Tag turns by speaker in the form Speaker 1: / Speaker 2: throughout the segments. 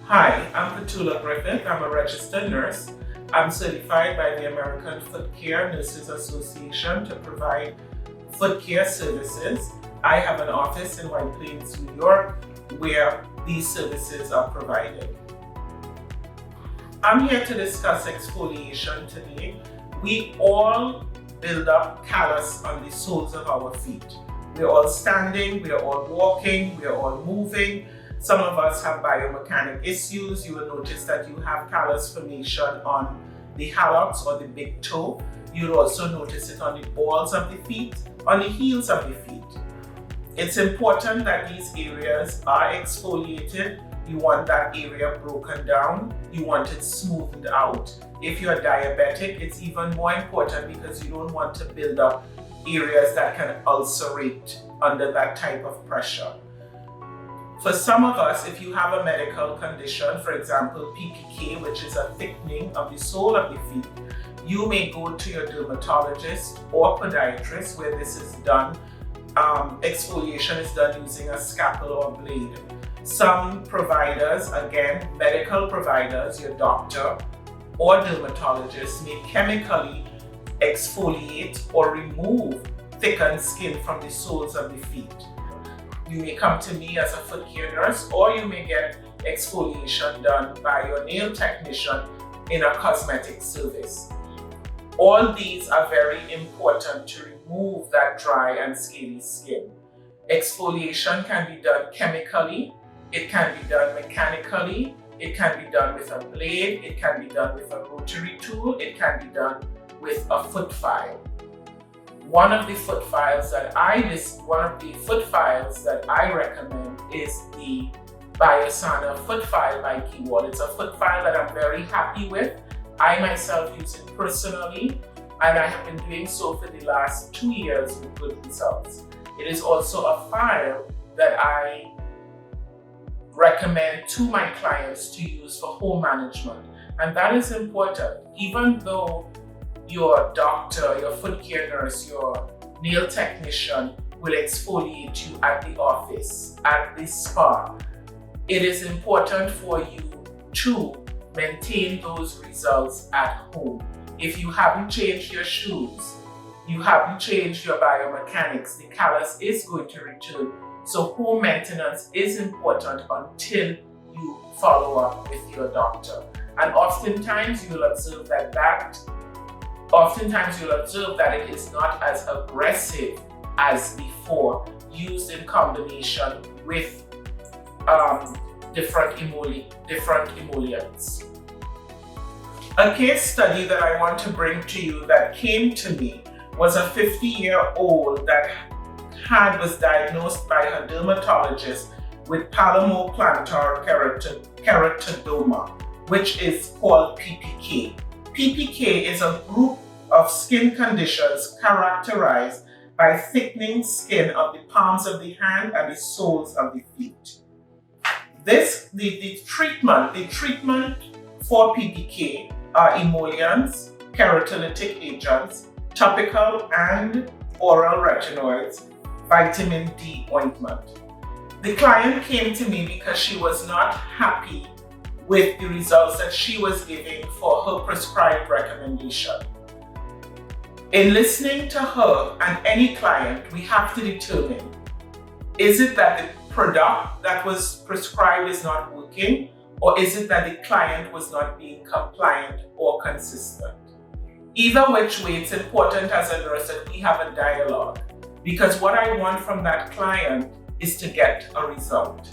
Speaker 1: Hi, I'm Petula Griffith. I'm a registered nurse. I'm certified by the American Footcare Nurses Association to provide foot care services. I have an office in White Plains, New York, where these services are provided. I'm here to discuss exfoliation today. We all build up callus on the soles of our feet. We're all standing, we're all walking, we're all moving. Some of us have biomechanic issues. You will notice that you have callus formation on the hallux or the big toe. You'll also notice it on the balls of the feet, on the heels of the feet. It's important that these areas are exfoliated. You want that area broken down. You want it smoothed out. If you're diabetic, it's even more important because you don't want to build up areas that can ulcerate under that type of pressure. For some of us, if you have a medical condition, for example, PPK, which is a thickening of the sole of the feet, you may go to your dermatologist or podiatrist where this is done. Exfoliation is done using a scalpel or blade. Some providers, again, medical providers, your doctor or dermatologist may chemically exfoliate or remove thickened skin from the soles of the feet. You may come to me as a foot care nurse, or you may get exfoliation done by your nail technician in a cosmetic service. All these are very important to remove that dry and scaly skin. Exfoliation can be done chemically, it can be done mechanically, it can be done with a blade, it can be done with a rotary tool, it can be done with a foot file. One of the foot files that I recommend is the Biosana foot file by GEHWOL. It's a foot file that I'm very happy with. I myself use it personally, and I have been doing so for the last 2 years with good results. It is also a file that I recommend to my clients to use for home management, and that is important. Even though your doctor, your foot care nurse, your nail technician will exfoliate you at the office, at the spa, it is important for you to maintain those results at home. If you haven't changed your shoes, you haven't changed your biomechanics, the callus is going to return. So home maintenance is important until you follow up with your doctor. And oftentimes you'll observe that it is not as aggressive as before, used in combination with different emollients. A case study that I want to bring to you that came to me was a 50-year-old that was diagnosed by her dermatologist with Palmoplantar keratoderma, which is called PPK. PPK is a group of skin conditions characterized by thickening skin of the palms of the hand and the soles of the feet. The treatment for PPK are emollients, keratolytic agents, topical and oral retinoids, vitamin D ointment. The client came to me because she was not happy with the results that she was giving for her prescribed recommendation. In listening to her and any client, we have to determine, is it that the product that was prescribed is not working, or is it that the client was not being compliant or consistent? Either which way, it's important as a nurse that we have a dialogue, because what I want from that client is to get a result.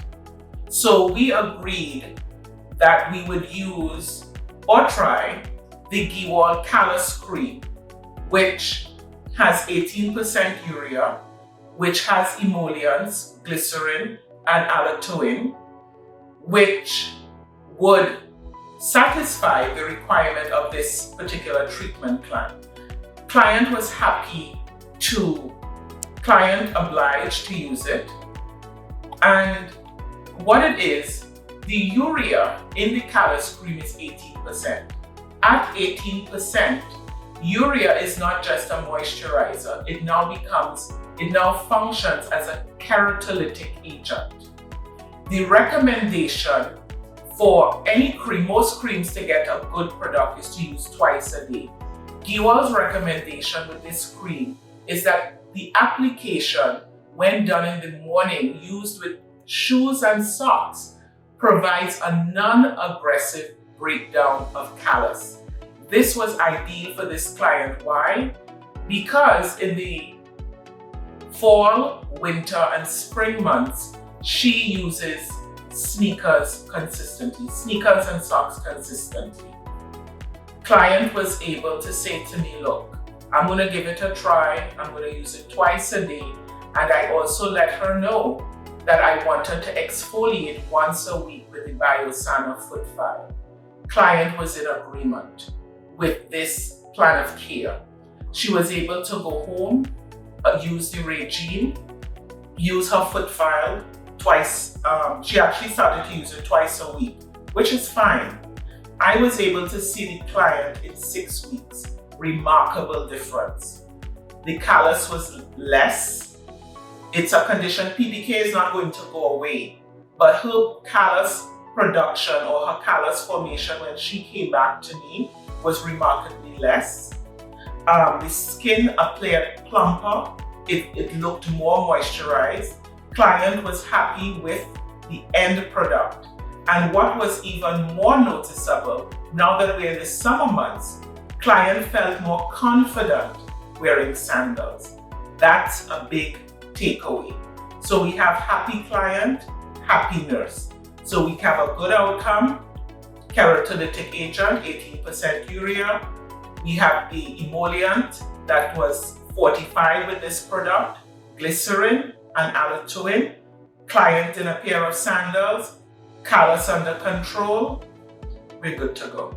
Speaker 1: So we agreed that we would use or try the GEHWOL Callus Cream, which has 18% urea, which has emollients, glycerin and allantoin, which would satisfy the requirement of this particular treatment plan. Client obliged to use it. And what it is, the urea in the Callus Cream is 18%. At 18%, urea is not just a moisturizer. It now functions as a keratolytic agent. The recommendation For any cream, most creams to get a good product is to use twice a day. GEHWOL's recommendation with this cream is that the application, when done in the morning, used with shoes and socks, provides a non-aggressive breakdown of callus. This was ideal for this client. Why? Because in the fall, winter, and spring months, she uses sneakers consistently, sneakers and socks consistently. Client was able to say to me, look, I'm going to give it a try. I'm going to use it twice a day. And I also let her know that I wanted to exfoliate once a week with the Biosana foot file. Client was in agreement with this plan of care. She was able to go home, use the regime, use her foot file twice. She actually started to use it twice a week, which is fine. I was able to see the client in 6 weeks. Remarkable difference. The callus was less. It's a condition, PPK is not going to go away, but her callus production or her callus formation when she came back to me was remarkably less. The skin appeared plumper. It looked more moisturized. Client was happy with the end product. And what was even more noticeable, now that we're in the summer months, client felt more confident wearing sandals. That's a big takeaway. So we have happy client, happy nurse. So we have a good outcome, keratolytic agent, 18% urea. We have the emollient that was fortified with this product, glycerin and allantoin. Client in a pair of sandals, callus under control. We're good to go.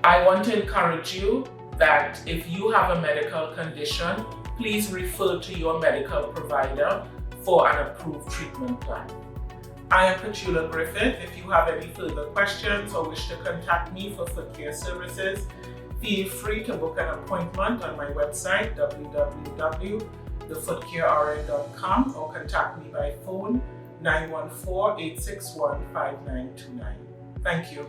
Speaker 1: I want to encourage you that if you have a medical condition, please refer to your medical provider for an approved treatment plan. I am Petula Griffith. If you have any further questions or wish to contact me for Footcare services, feel free to book an appointment on my website, www.thefootcarern.com, or contact me by phone 914-861-5929. Thank you.